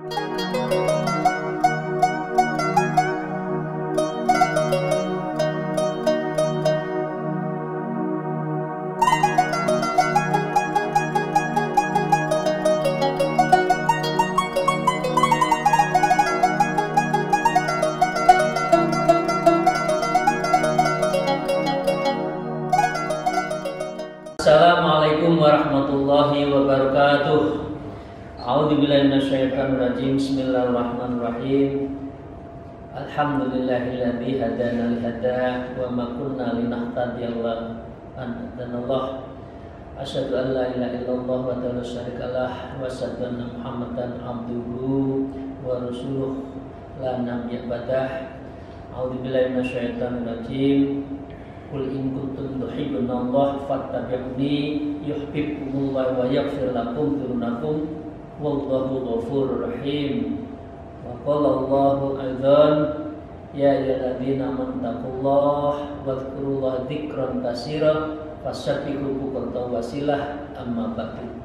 Assalamualaikum warahmatullahi wabarakatuh. A'udzubillahi minasyaitonirrajim. Bismillahirrahmanirrahim. Alhamdulillahilladzi hadana lihada wa ma kunna linahtadiya laula an hadanallah. Asyhadu an la ilaha illallah wa la syarikalah wa asyhadu anna Muhammadan abduhu wa rasuluh la nabiyya ba'dah. A'udzubillahi minasyaitonirrajim. Qul in kuntum tuhibbunallaha fattabi'uni yuhibbukumullah wa yaghfir lakum dzunubakum wallahu ghafurur rahim. Wa qala Allahu aidan ya ayyuhalladzina amanu taqullaha wadhkurullaha dzikran katsiran fasabbihu bukratan wasilah amma ba'du.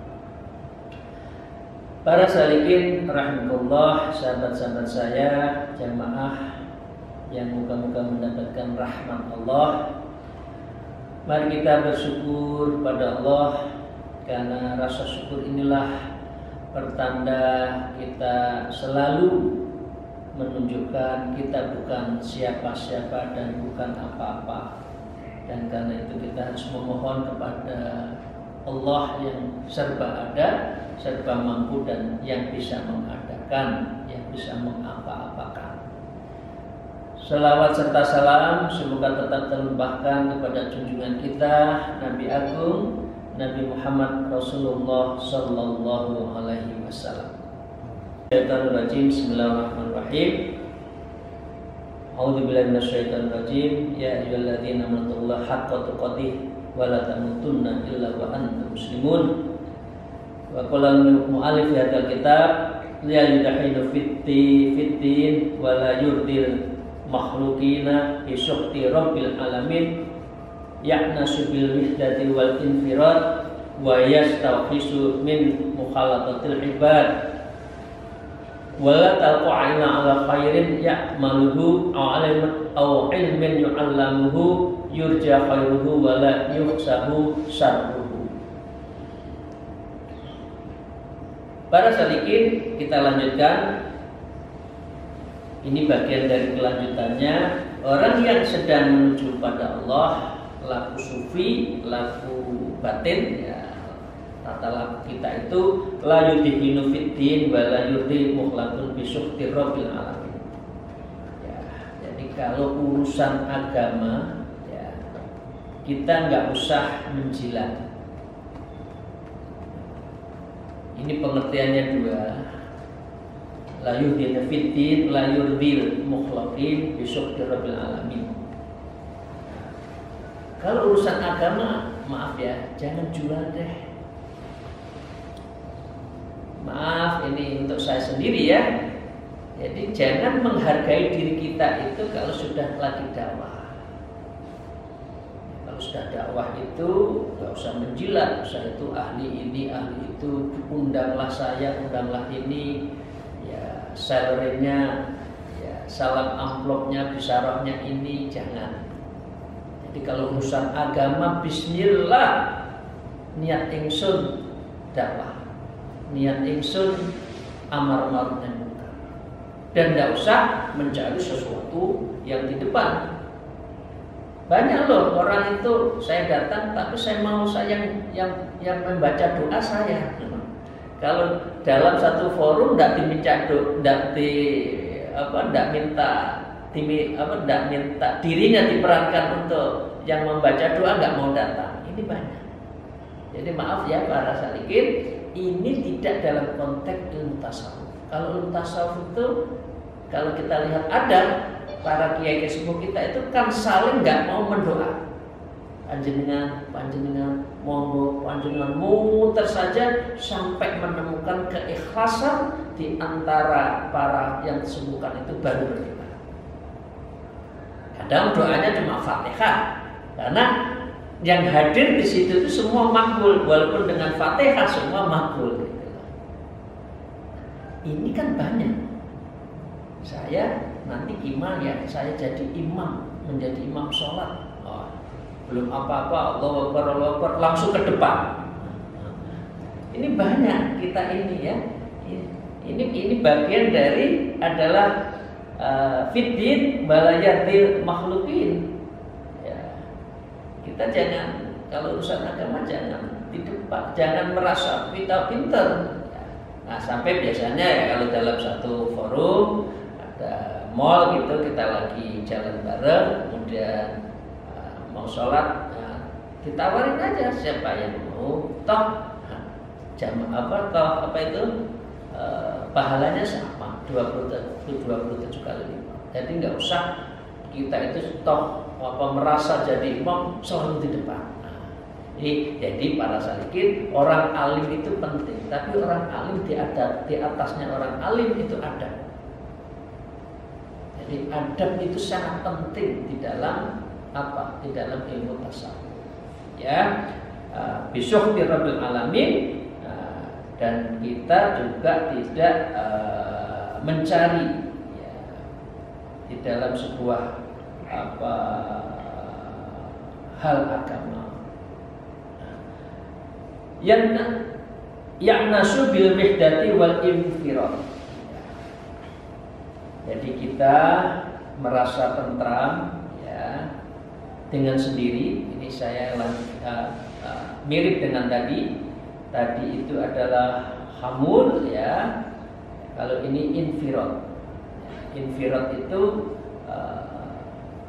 Para salikin rahimakumullah, sahabat-sahabat saya, jamaah yang moga-moga mendapatkan rahmat Allah. Mari kita bersyukur pada Allah, karena rasa syukur inilah pertanda kita selalu menunjukkan kita bukan siapa-siapa dan bukan apa-apa. Dan karena itu kita harus memohon kepada Allah yang serba ada, serba mampu, dan yang bisa mengadakan, yang bisa mengapa-apakan. Salawat serta salam semoga tetap terlimpahkan kepada junjungan kita Nabi Agung Nabi Muhammad Rasulullah Sallallahu Alaihi Wasallam. Bismillahirrahmanirrahim. A'udzubillahi minasyaitonirrajim. Ya ayyuhalladzina amanu haqqa tuqatih wa la tamutunna illa wa antum muslimun. Wa qala al-mu'allif fi hadzal kitab la yudahinu fiddin wa la yurdil makhlukina bisyukti rabbil alamin ya'nasu bil wihdati wal infirad wa yastawhisu min mukhalatatil ibad wa la talqa'ina ala khairin ya'maluhu aw ilmin yu'allamuhu yurja khairuhu wa la yuhsahu syarruhu. Para salikin, kita lanjutkan. Ini bagian dari kelanjutannya. Orang yang sedang menuju pada Allah, laku sufi, laku batin, ya, tata laku kita itu la yudhinu fiddin wa la yudhi mukhlaqun bisyukti rabbil alamin. Ya, jadi kalau urusan agama, ya, kita nggak usah menjilat. Ini pengertiannya dua. La yuhdina fiddin la yurdil mukhlaqin bisyukri rabbil alamin. Kalau urusan agama, maaf ya, jangan jual deh. Maaf, ini untuk saya sendiri ya. Jadi jangan menghargai diri kita itu kalau sudah lagi dakwah. Kalau sudah dakwah itu nggak usah menjilat, usah itu ahli ini, ahli itu, undanglah saya, undanglah ini. Salary-nya, ya, salam amplopnya, bisyarahnya ini jangan. Jadi kalau urusan agama, bismillah, niat ingsun dakwah, niat ingsun amar ma'ruf nahi munkar, dan tidak usah mencari sesuatu yang di depan. Banyak loh orang itu, saya datang tapi saya mau yang membaca doa saya. Kalau dalam satu forum tidak minta dirinya diperankan untuk yang membaca doa, nggak mau datang. Ini banyak. Jadi maaf ya para salikin, ini tidak dalam konteks ilmu tasawuf. Kalau ilmu tasawuf itu, kalau kita lihat ada para kiai sepuh kita itu kan saling nggak mau mendoa. Panjenengan, monggo panjenengan muter saja sampai menemukan keikhlasan di antara para yang disembuhkan itu baru berdoa. Kadang doanya cuma Fatihah, karena yang hadir di situ itu semua makbul, walaupun dengan Fatihah semua makbul. ini kan banyak. Saya nanti imam ya, saya jadi imam, menjadi imam sholat. Oh, belum apa-apa, Allahu Akbar, langsung ke depan. Ini banyak kita ini ya. Ini bagian dari adalah fiddin balayadil makhlukin. Ya. Kita jangan, kalau urusan agama jangan di depan, jangan merasa kita pinter. Ya. Nah, sampai biasanya ya kalau dalam satu forum ada mall gitu, kita lagi jalan bareng, kemudian mau sholat, ditawarin aja siapa yang mau, toh pahalanya sama 27 kali lipat. Jadi nggak usah kita itu toh merasa jadi imam selalu di depan. Jadi para salikin, orang alim itu penting, tapi orang alim di atasnya orang alim itu adab. Jadi adab itu sangat penting di dalam Di dalam ilmu tasawuf. Ya, besok di Rabbil Alamin. Dan kita juga tidak mencari ya, di dalam sebuah hal agama yang nasu bil mihdati wal infirad. Jadi kita merasa tentram ya dengan sendiri. Ini saya mirip dengan Tadi itu adalah hamul ya. Kalau ini infirad. Infirad itu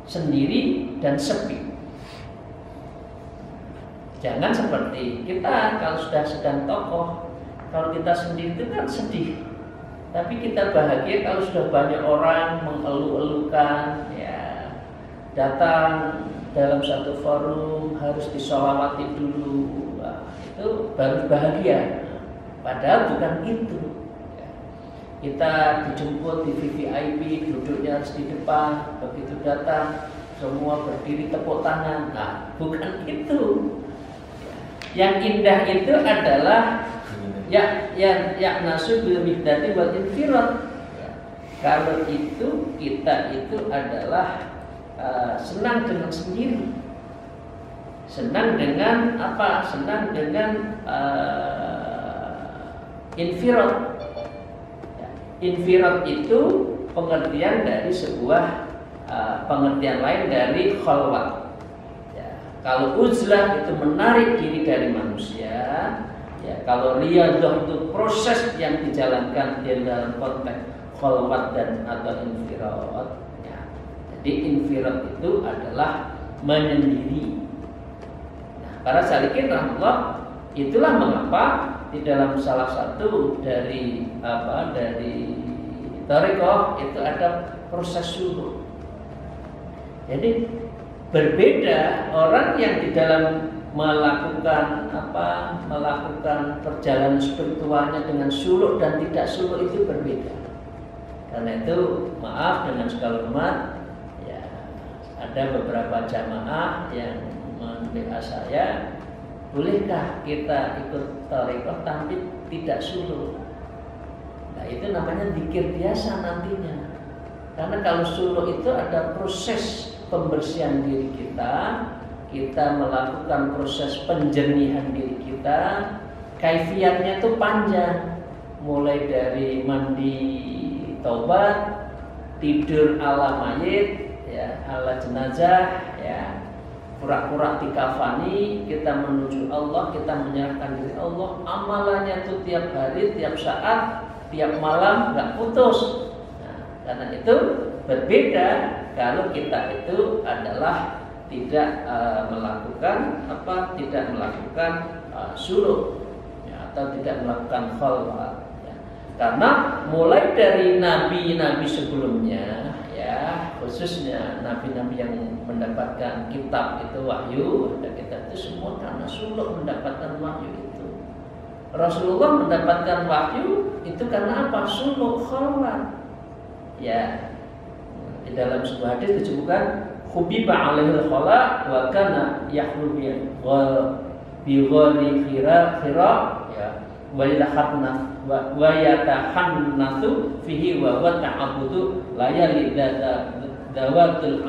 sendiri dan sepi. Jangan seperti kita kalau sudah sedang tokoh, kalau kita sendiri itu kan sedih. Tapi kita bahagia kalau sudah banyak orang mengeluh-elukan ya. Datang dalam satu forum harus disolawati dulu. Itu baru bahagia. Padahal bukan itu. Kita dijemput di VVIP, duduknya harus di depan. Begitu datang, semua berdiri tepuk tangan. Nah, bukan itu. Yang indah itu adalah yang nasu bil mihdati wal infirad. Kalau itu kita itu adalah senang dengan sendiri. Senang dengan apa? Senang dengan infirad. Infirad itu pengertian dari sebuah pengertian lain dari khalwat. Ya, kalau uzlah itu menarik diri dari manusia. Ya, kalau riyadhah itu proses yang dijalankan di dalam konteks khalwat dan atau infirad. Ya, jadi infirad itu adalah menyendiri. Para salikin rahmatullah, itulah mengapa di dalam salah satu dari thariqah itu ada proses suluk. Jadi berbeda orang yang di dalam melakukan perjalanan spiritualnya dengan suluk dan tidak suluk itu berbeda. Karena itu maaf dengan segala hormat ya, ada beberapa jamaah yang WA saya, bolehkah kita ikut thariqah tapi tidak suluk? Nah itu namanya zikir biasa nantinya. Karena kalau suluk itu ada proses pembersihan diri kita melakukan proses penjernihan diri kita, kaifiatnya itu panjang, mulai dari mandi taubat, tidur ala mayit, ya, ala jenazah, ya. Pura-pura dikafani, kita menuju Allah, kita menyerahkan diri Allah. Amalannya itu tiap hari, tiap saat, tiap malam, nggak putus. Nah, karena itu berbeda kalau kita itu adalah tidak melakukan suluk ya, atau tidak melakukan khalwat. Ya. Karena mulai dari nabi-nabi sebelumnya. Ya, khususnya nabi-nabi yang mendapatkan kitab itu wahyu, ada kitab itu semua karena suluk mendapatkan wahyu itu. Rasulullah mendapatkan wahyu itu karena apa? Suluk khalwat. Ya, di dalam sebuah hadis disebutkan khubiba alaihil khala wa kana yahlu bi ghari khira ya wa yatahannatsu fihi wa ta'abudu la yalidata dawatul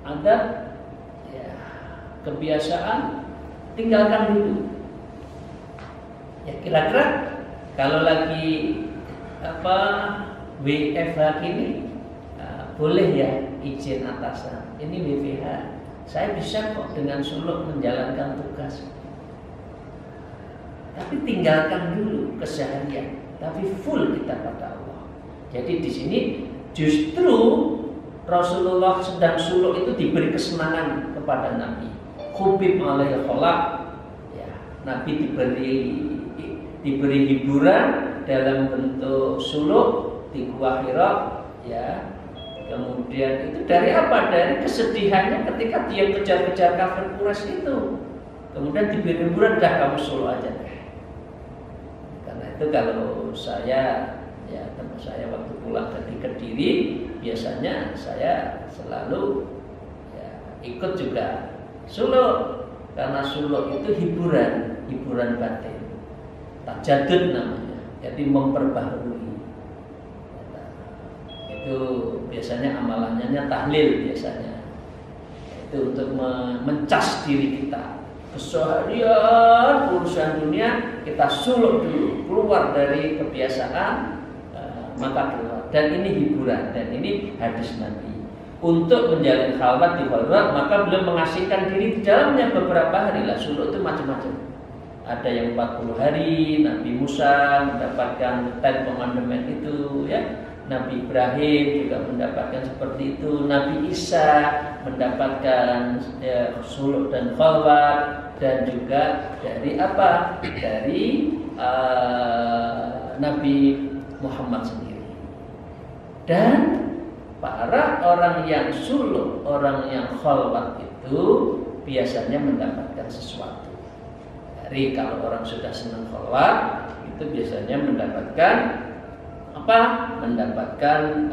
adat ya, kebiasaan tinggalkan dulu. Ya kira-kira kalau lagi WFH gini boleh ya izin atasan. Ini WFH. Saya bisa kok dengan suluk menjalankan tugas. Tapi tinggalkan dulu keseharian. Tapi full kita pada Allah. Jadi di sini justru Rasulullah sedang suluk itu diberi kesenangan kepada Nabi. Khubib alaihi khalaq. Ya, Nabi diberi hiburan dalam bentuk suluk di Gua Hira, ya. Kemudian itu dari apa? Dari kesedihannya ketika dia kejar-kejar kafir Quraisy itu. Kemudian diberi hiburan, dah kamu suluk aja deh. Karena itu kalau saya, ya teman saya waktu pulang dari Kediri, biasanya saya selalu ya, ikut juga suluk. Karena suluk itu hiburan batin. Tajadud namanya. Jadi memperbaharui. Itu biasanya amalannya tahlil biasanya. Itu untuk mencas diri kita. Keseharian urusan dunia kita suluk dulu, keluar dari kebiasaan maka keluar. Dan ini hiburan dan ini hadis Nabi. Untuk menjalin khalwat di khalwat maka beliau mengasihkan diri di dalamnya beberapa hari lah. Suluk itu macam-macam. Ada yang 40 hari, Nabi Musa mendapatkan ten commandment itu ya. Nabi Ibrahim juga mendapatkan seperti itu. Nabi Isa mendapatkan ya, suluk dan khalwat. Dan juga dari apa? Dari Nabi Muhammad sendiri. Dan para orang yang suluk, orang yang khalwat itu biasanya mendapatkan sesuatu. Dari kalau orang sudah senang khalwat itu biasanya mendapatkan apa? Mendapatkan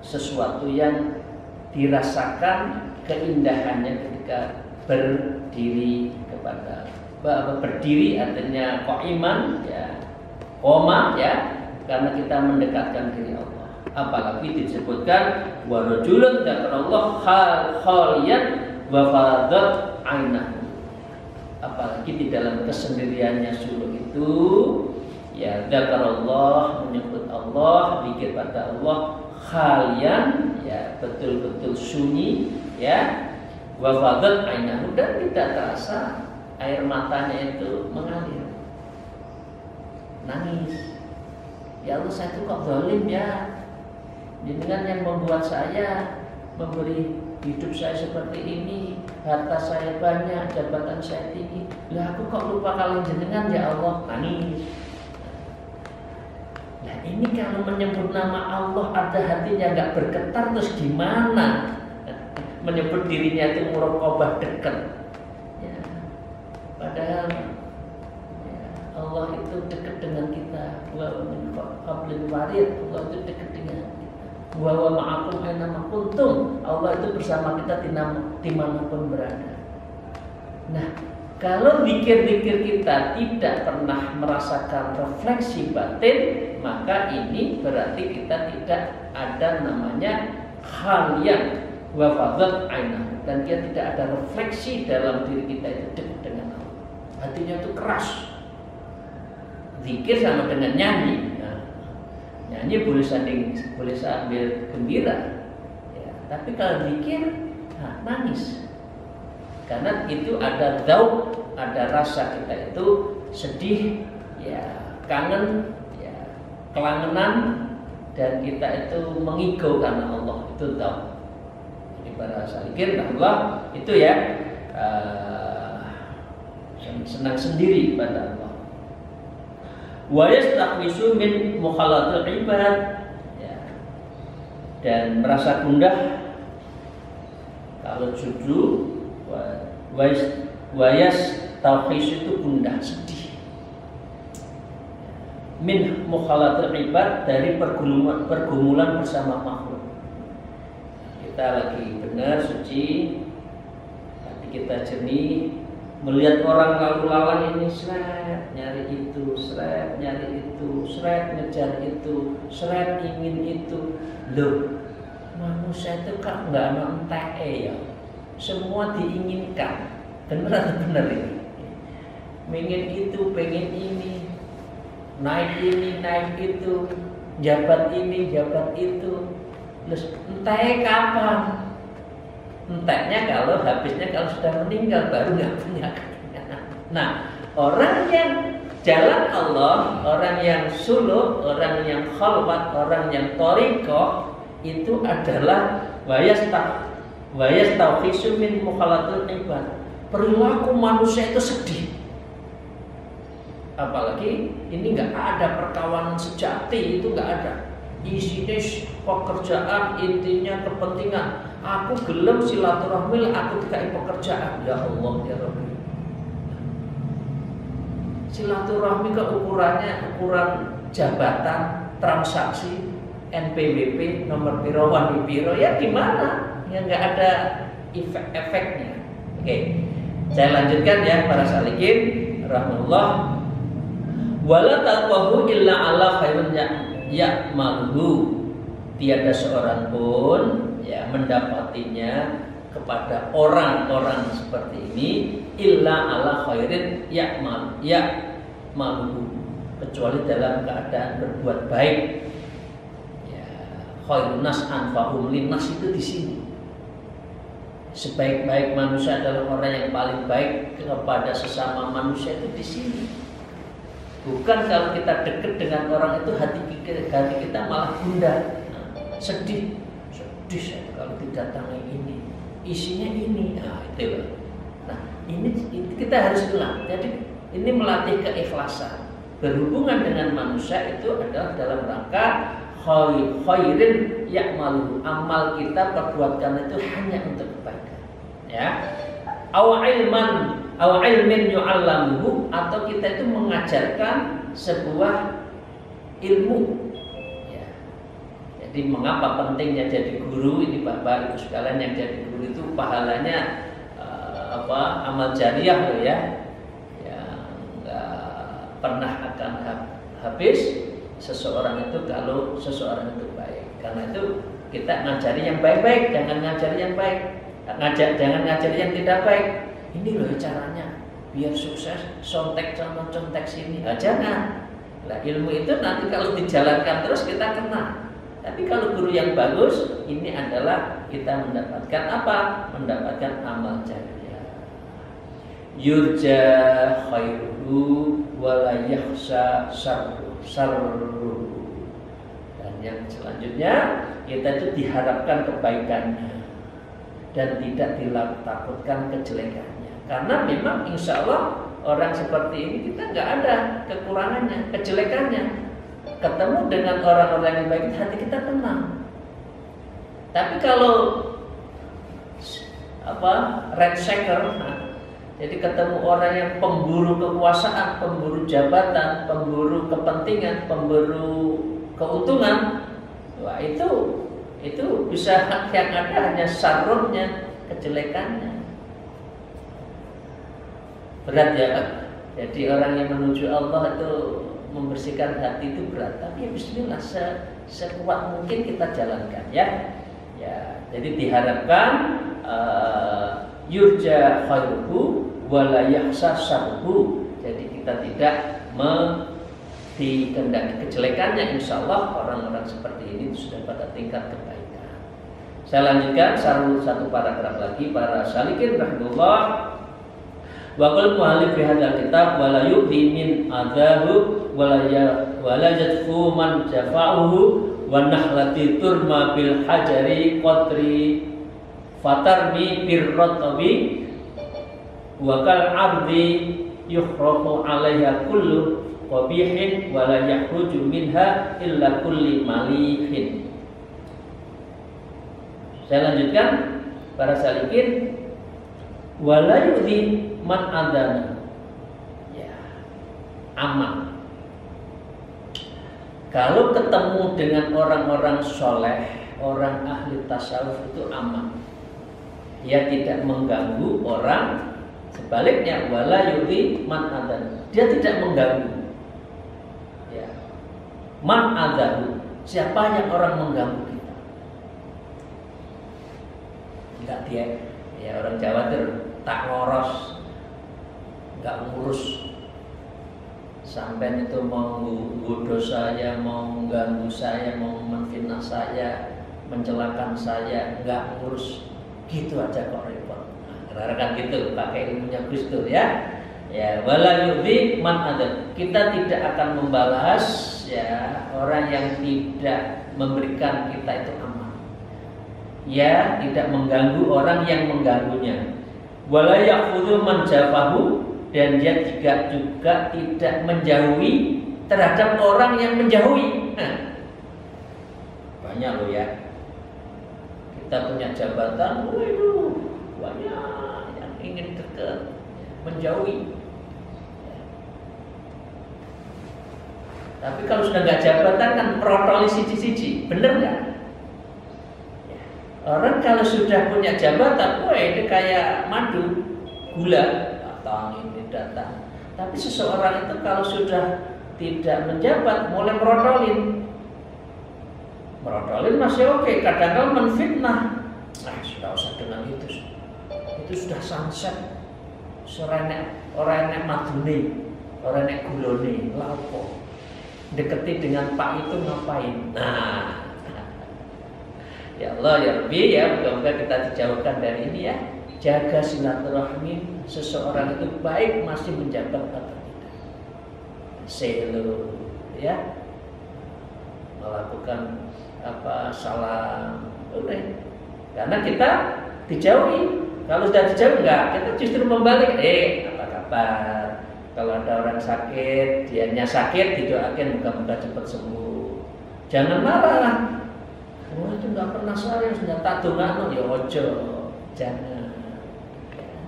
sesuatu yang dirasakan keindahannya ketika berdiri kepada berdiri artinya qaiman ya, qoma ya, karena kita mendekatkan diri Allah. Apalagi disebutkan wa rajulun dzakarallah khaliyan wa faradat ainahu. Apalagi di dalam kesendiriannya suluk itu ya dzakarallah, menyebut Allah, zikir pada Allah khalian ya, betul-betul sunyi ya, wa fadat ainahu, dan tidak terasa air matanya itu mengalir, nangis. Ya Allah, saya itu kok zalim ya, jenengan yang membuat saya, memberi hidup saya seperti ini, harta saya banyak, jabatan saya tinggi, lah aku kok lupa kalian jenengan ya Allah, nangis. Nah ini kalau menyebut nama Allah ada hatinya nggak bergetar, terus gimana? Menyebut dirinya itu muraqabah dekat. Ya. Padahal ya, Allah itu dekat dengan kita. Wa min qablil warid, Allah itu dekat dengan kita. Wa ma'akum aina ma kuntum, Allah itu bersama kita dimanapun berada. Nah, kalau zikir-zikir kita tidak pernah merasakan refleksi batin, maka ini berarti kita tidak ada namanya khalian wa fadat ainahu, dan dia tidak ada refleksi dalam diri kita itu dekat dengan Allah. Hatinya itu keras. Zikir sama dengan nyanyi. Nah, nyanyi boleh sambil gembira, ya, tapi kalau zikir nangis. Karena itu ada dzauq, ada rasa kita itu sedih, ya, kangen, ya, kelangenan, dan kita itu mengigau karena Allah, itu dzauq. Para zikir Allah itu ya senang sendiri kepada Allah. Wa yastakhwisu min mukhalatil ibad ya, dan merasa gundah kalau jujur. Wa yastakhwisu itu gundah, sedih. Min mukhalatil ibad, dari pergumulan bersama makhluk. Kita lagi benar, suci, hati kita jernih, Melihat orang lalu lalang ini, seret nyari itu, seret nyari itu, seret ngejar itu, seret ingin itu. Loh, manusia itu kan nggak entek ya. Semua diinginkan. Bener atau bener ini? Pengen itu, pengen ini, naik itu, jabat ini, jabat itu. Terus entek kapan? Enteknya kalau habisnya kalau sudah meninggal baru nggak punya. Nah, orang yang jalan Allah, orang yang suluk, orang yang khalwat, orang yang thariqah itu adalah wayastawfisu min mukhalatul ibad. Perilaku manusia itu sedih. Apalagi ini nggak ada perkawanan sejati, itu nggak ada. Isinya pekerjaan, intinya kepentingan. Aku gelem silaturahmi, aku dikai pekerjaan. Ya Allah ya Rabbi. Silaturahmi ke ukuran jabatan, transaksi, NPWP, nomor biro, wani biro, ya gimana? Ya nggak ada efeknya. Oke, saya lanjutkan ya para salikin, rahmatullah. Wala taqwahu illa ala khairun ya'maluhu. Tiada seorang pun ya mendapatinya kepada orang-orang seperti ini illa ala khairin ya'maluhu, kecuali dalam keadaan berbuat baik. Ya, khairun nas anfa'hum linnas itu di sini. Sebaik-baik manusia adalah orang yang paling baik kepada sesama manusia itu di sini. Bukan kalau kita dekat dengan orang itu hati kita malah gundah, sedih kalau didatangi ini, isinya ini, itu loh. Nah, ini kita harus bilang. Jadi ini melatih keikhlasan. Berhubungan dengan manusia itu adalah dalam rangka khairin ya'malu. Amal kita perbuatan itu hanya untuk kebaikan. Ya. Aw ilmin yu'allamuhu, atau kita itu mengajarkan sebuah ilmu. Ya. Jadi mengapa pentingnya jadi guru ini Bapak Ibu sekalian, yang jadi guru itu pahalanya amal jariah loh ya. Yang nggak pernah akan habis seseorang itu kalau seseorang itu baik. Karena itu kita ngajari yang baik-baik, jangan ngajari yang baik. Jangan ngajari yang tidak baik. Ini loh caranya biar sukses, contek sama contek sini. Nah, jangan. Nah, ilmu itu nanti kalau dijalankan terus kita kena. Tapi kalau guru yang bagus, ini adalah kita mendapatkan apa? Mendapatkan amal jariah. Yurja khairuhu wala yakhsha syarruhu. Dan yang selanjutnya, kita itu diharapkan kebaikannya dan tidak ditakutkan kejelekannya. Karena memang insya Allah orang seperti ini kita nggak ada kekurangannya, kejelekannya. Ketemu dengan orang-orang yang baik, hati kita tenang. Tapi kalau rent seeker, jadi ketemu orang yang pemburu kekuasaan, pemburu jabatan, pemburu kepentingan, pemburu keuntungan, wah itu bisa yang ada hanya syarrunnya, kejelekannya. Berat ya Pak. Jadi orang yang menuju Allah itu membersihkan hati itu berat. Tapi ya bismillah, sekuat mungkin kita jalankan ya. Ya, jadi diharapkan yurja khairuhu wala yakhsha syarruhu. Jadi kita tidak dikehendaki kejelekannya. Insya Allah orang-orang seperti ini sudah pada tingkat kebaikan. Saya lanjutkan satu paragraf lagi para salikin rahimahullah. Wa qul mu'allif fi hadzal kitab wa la yu'ti min adahu wa la yadfu man jafa'uhu wa nahlati turma bil hajari qatri fatarmi bir ratabi wa kal ardi yukhrafu 'alaiha kullu qabihin wa la yakhruju minha illa kulli malihin. Saya lanjutkan para salikin, wala yu'ti man adana, ya, aman. Kalau ketemu dengan orang-orang soleh, orang ahli tasawuf itu aman. Dia tidak mengganggu orang Sebaliknya wala yu'ti man adan, dia tidak mengganggu. Ya. Man adahu, siapa yang orang mengganggu kita? Enggak dia, ya orang Jawa itu tak ngoros, enggak ngurus. Sampai itu mau godo saya, mau mengganggu saya, mau menfitnah saya, mencelakan saya, enggak ngurus. Gitu aja kok repot. Kan gitu pakai ilmunya Kristus ya. Ya, wala yu'ti man ada. Kita tidak akan membalas ya orang yang tidak memberikan kita itu aman. Ya, tidak mengganggu orang yang mengganggunya. Wala ya'khudhu man jafahu, dan dia juga tidak menjauhi terhadap orang yang menjauhi. Banyak loh ya. Kita punya jabatan, waduh, banyak yang ingin dekat, menjauhi. Tapi kalau sudah nggak jabatan kan protoli siji-siji, bener nggak? Orang kalau sudah punya jabatan, wah ini kayak madu, gula, datang ini datang. Tapi seseorang itu kalau sudah tidak menjabat, mulai merotolin masih oke, kadang-kadang menfitnah. Nah, sudah usah dengan itu sudah sunset. Orang yang madune, orang yang gulone, lapo. Deketi dengan Pak itu ngapain? Nah, ya Allah ya Rabbi ya, mudah-mudahan kita dijauhkan dari ini ya. Jaga silaturahmi, seseorang itu baik masih menjabat atau tidak. Say hello ya. Melakukan salam, udah. Karena kita dijauhi. Kalau sudah dijauhi enggak, kita justru membalik. Apa kabar? Kalau ada orang sakit, dianya sakit, didoakan mudah-mudahan cepat sembuh. Jangan marah. Oh itu enggak pernah saya sudah tak dongakno ya ojo. Jangan.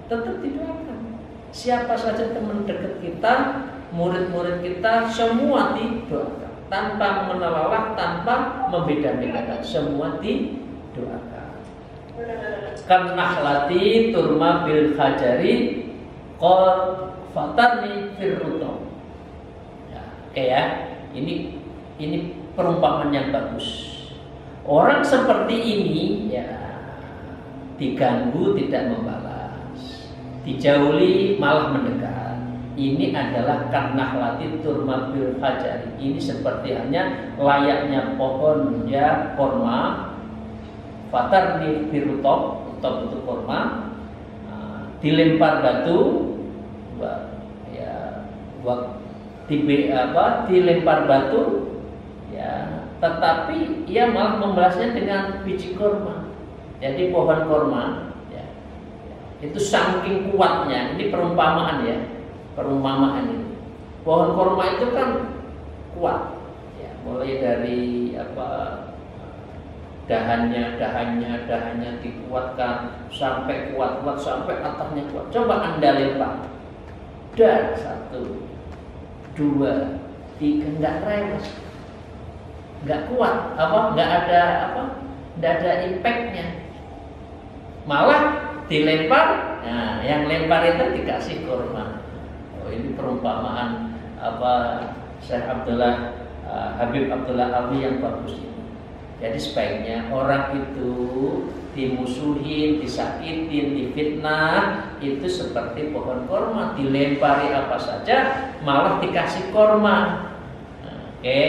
Tetap didoakan. Siapa saja teman dekat kita, murid-murid kita, semua didoakan. Tanpa menelalah, tanpa membeda-bedakan, semua didoakan. Karnahlati turma bil hajari qad fatarni firrutum. Ya, oke ya. Ini perumpamaan yang bagus. Orang seperti ini ya diganggu tidak membalas, dijauhi malah mendekat. Ini adalah karnahlati turma bil hajari. Ini seperti hanya layaknya pohon ya korma. Fatarni firrutum, utop itu korma, dilempar batu, dilempar batu, ya, tetapi ia malah membalasnya dengan biji korma. Jadi pohon korma, ya, itu saking kuatnya. Ini perumpamaan ya. Perumpamaan ini. Pohon korma itu kan kuat, ya, mulai dari dahannya dikuatkan sampai kuat sampai atapnya kuat. Coba Anda lempar, dan 1, 2, 3 nggak rewes, nggak kuat, nggak ada impactnya. Malah dilempar, nah yang lempar itu dikasih kurma. Oh ini perumpamaan Syekh Habib Abdullah Alwi yang bagus ini. Jadi sebaiknya orang itu dimusuhin, disakitin, difitnah itu seperti pohon korma, dilempari apa saja malah dikasih korma. Oke,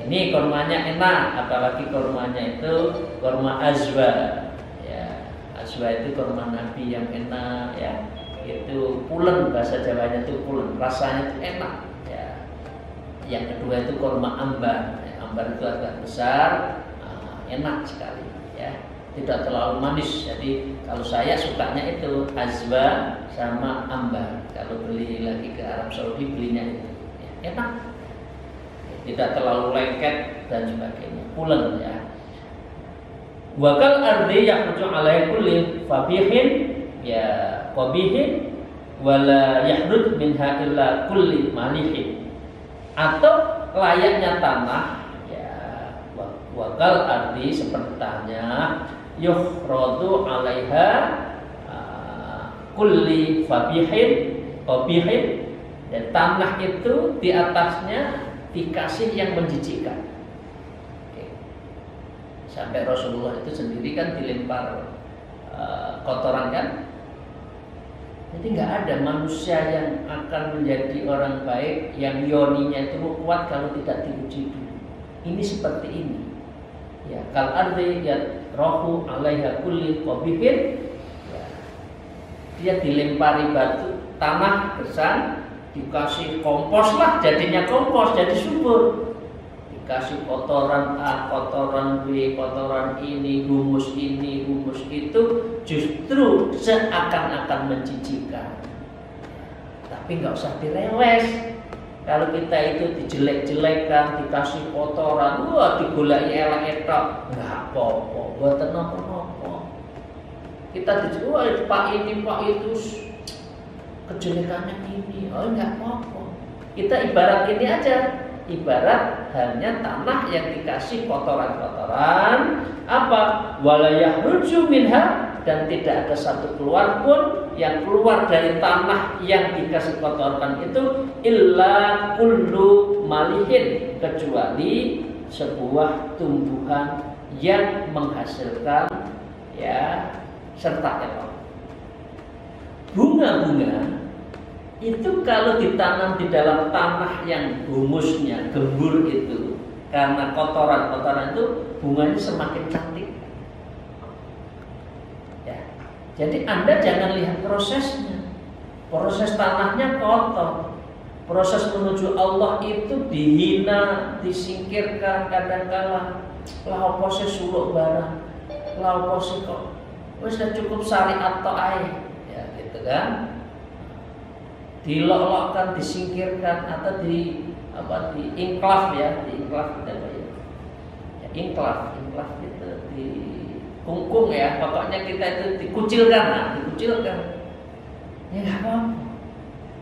ini kormanya enak, apalagi kormanya itu korma azwa. Ya, azwa itu korma Nabi yang enak ya. Itu pulen, bahasa Jawanya itu pulen, rasanya itu enak ya. Yang kedua itu korma ambar. Ambar itu agak besar, enak sekali ya, tidak terlalu manis. Jadi kalau saya sukanya itu azwa sama ambar. Kalau beli lagi ke Arab Saudi belinya itu ya, enak, tidak terlalu lengket dan sebagainya, pulen ya. Wakal ardi yakhruju alaihi kulli fabihin ya qabihin wala yahrud minha illa kulli malihin. Atau layaknya tanah, wakal ardi seperti tanah, yukhradu alaiha kulli qabihin, dan tanah itu di atasnya dikasih yang menjijikkan. Sampai Rasulullah itu sendiri kan dilempar kotoran kan. Jadi nggak ada manusia yang akan menjadi orang baik yang yoninya itu kuat kalau tidak diuji dulu. Ini seperti ini. Ya, kal ardi ya rohu alaiha kulli qabihin. Ya, dia dilempari batu, tanah gersang, dikasih kompos lah, jadinya kompos, jadi subur. Dikasih kotoran A, kotoran B, kotoran ini, humus itu, justru seakan-akan menjijikkan. Tapi nggak usah direwes. Kalau kita itu dijelek-jelekan, dikasih kotoran, wah digulai elek-elek, nggak apa-apa, buatan apa-apa. Kita dijual Pak ini, Pak itu, kejelekannya ini, oh nggak apa-apa. Kita ibarat ini aja. Ibarat hanya tanah yang dikasih kotoran-kotoran apa walayah ruju minha, dan tidak ada satu keluar pun yang keluar dari tanah yang dikasih kotoran itu illa kullu malihin, kecuali sebuah tumbuhan yang menghasilkan ya serta elok. Bunga-bunga itu kalau ditanam di dalam tanah yang humusnya gembur itu, karena kotoran-kotoran itu, bunganya semakin cantik. Ya. Jadi Anda jangan lihat prosesnya. Proses tanahnya kotor. Proses menuju Allah itu dihina, disingkirkan kadang-kala. Lah opo se suluk barang. Lah opo se kok wis cukup syariat tok ae. Ya gitu kan. Dilolokkan, disingkirkan atau diinklaf ya, diinklaf apa ya? Ya inklaf itu dikungkung ya, pokoknya kita itu dikucilkan. Ya nggak apa-apa.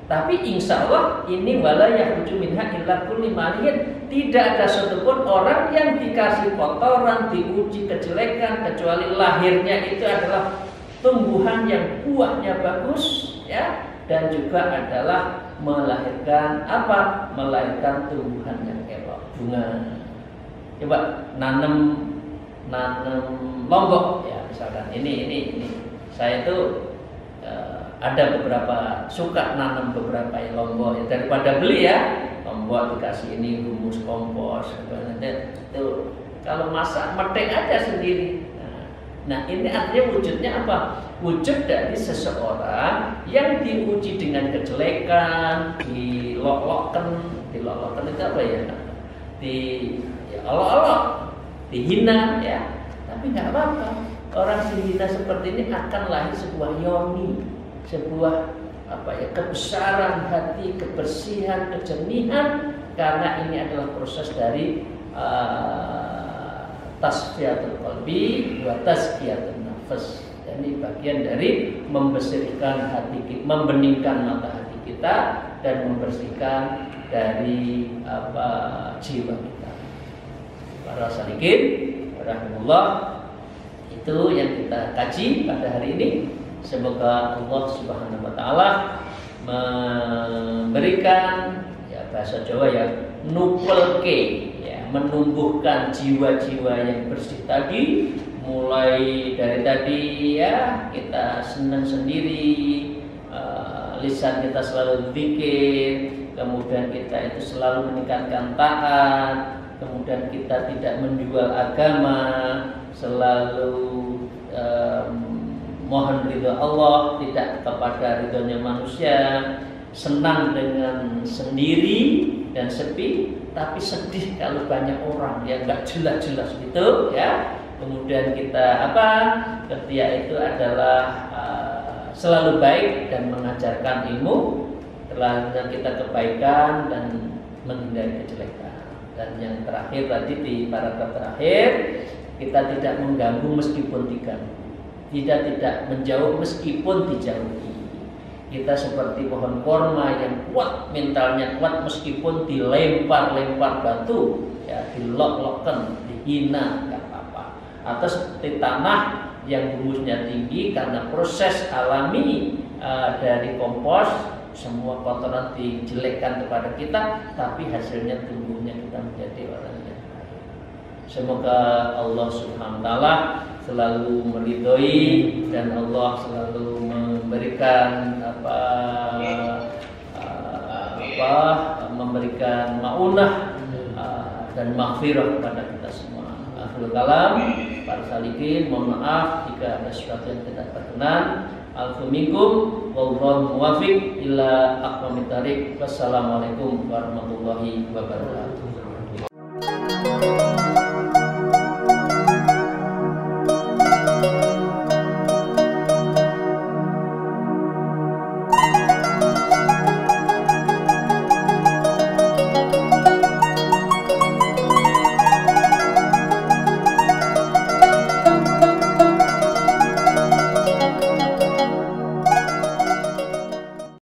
Tapi insya Allah ini wala yakhruju minha illa kulli malihin, tidak ada satupun orang yang dikasih kotoran, diuji kejelekan, kecuali lahirnya itu adalah tumbuhan yang buahnya bagus ya. Dan juga adalah melahirkan apa? Melahirkan tumbuhan yang elok, bunga. Coba nanam lombok ya, misalkan ini. Saya itu ada beberapa suka nanam beberapa lombok ya, daripada beli ya. Lombok dikasih ini humus kompos, itu kalau masak metek aja sendiri. Nah ini artinya wujudnya apa? Wujud dari seseorang yang diuji dengan kejelekan, dilolokkan itu apa ya? Diolok-olok, dihina ya. Tapi nggak apa-apa. Orang dihina seperti ini akan lahir sebuah yoni, sebuah kebesaran hati, kebersihan, kejernihan, karena ini adalah proses dari tasfiyatul qalbi wa tazkiyatun nafs. Ini bagian dari membersihkan hati kita, membeningkan mata hati kita, dan membersihkan dari jiwa kita. Para salikin rahimahullah, itu yang kita kaji pada hari ini. Semoga Allah Subhanahu wa taala memberikan ya bahasa Jawa ya nupelke, menumbuhkan jiwa-jiwa yang bersih tadi, mulai dari tadi ya kita senang sendiri, lisan kita selalu zikir, kemudian kita itu selalu meningkatkan taat, kemudian kita tidak menjual agama, selalu mohon ridho Allah, tidak kepada ridhonya manusia, senang dengan sendiri dan sepi, tapi sedih kalau banyak orang yang nggak jelas-jelas gitu ya. Kemudian kita ketia itu adalah selalu baik dan mengajarkan ilmu, selanjutnya kita kebaikan dan menghindari kejelekan. Dan yang terakhir tadi di paragraf terakhir, kita tidak mengganggu meskipun diganggu, tidak menjauh meskipun dijauhi. Kita seperti pohon korma yang kuat, mentalnya kuat meskipun dilempar-lempar batu, ya dilok-lokkan, dihina, nggak apa-apa. Atau seperti tanah yang humusnya tinggi karena proses alami dari kompos, semua kotoran dijelekkan kepada kita, tapi hasilnya tumbuhnya kita menjadi orang yang baik. Semoga Allah Subhanahu wa taala selalu meridhoi dan Allah selalu memberikan memberikan maunah dan maghfirah kepada kita semua. Akhirul kalam, para salikin, mohon maaf jika ada sesuatu yang tidak berkenan. Alhamdulillah, wallahu muwaffiq ila aqwamit thariq. Wassalamualaikum warahmatullahi wabarakatuh.